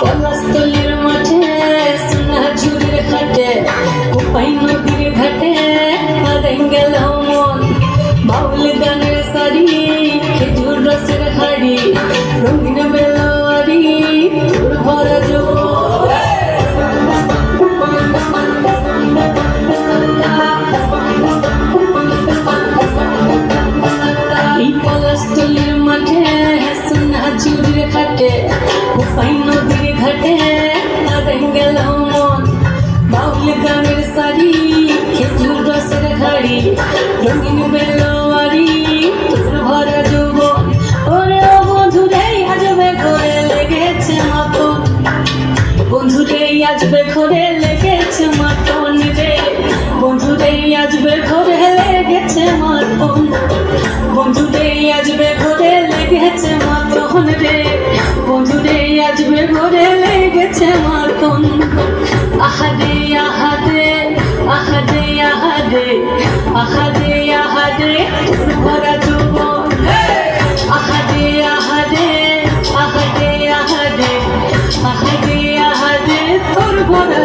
পলাশতলির মাঠে সোনাঝুরির ঘাটে কোপাই নদীর ঘাটে হারাই গেল মন বাউল গানের সারি খেজুর রসের হাড়ি রঙিন বেলোয়ারি তোর ভরা পলাশতলির মাঠে সোনাঝুরির ঘাটে কোপাই নদীর ঘাটে হারাই গেল মন বাউল গানের সারি খেজুর রসের হাড়ি রঙিন বেলোয়ারি তোর ভরা যৌবন ওরে ও বন্ধুরে আজবে ঘরে লেগেছে মাতন বন্ধুরে আজবে ঘরে লেগেছে মাতন রে বন্ধুরে আজবে ঘরে লেগেছে মাতন বন্ধুরে আজবে ঘরে লেগেছে মাতন রে বন্ধুরে আজবে ঘরে লেগেছে মাতন আহারে আহারে আহারে আহারে আহারে আহারে তোর ভরা যৌবন আহারে আহারে আহারে আহারে আহারে আহারে তোর ভরা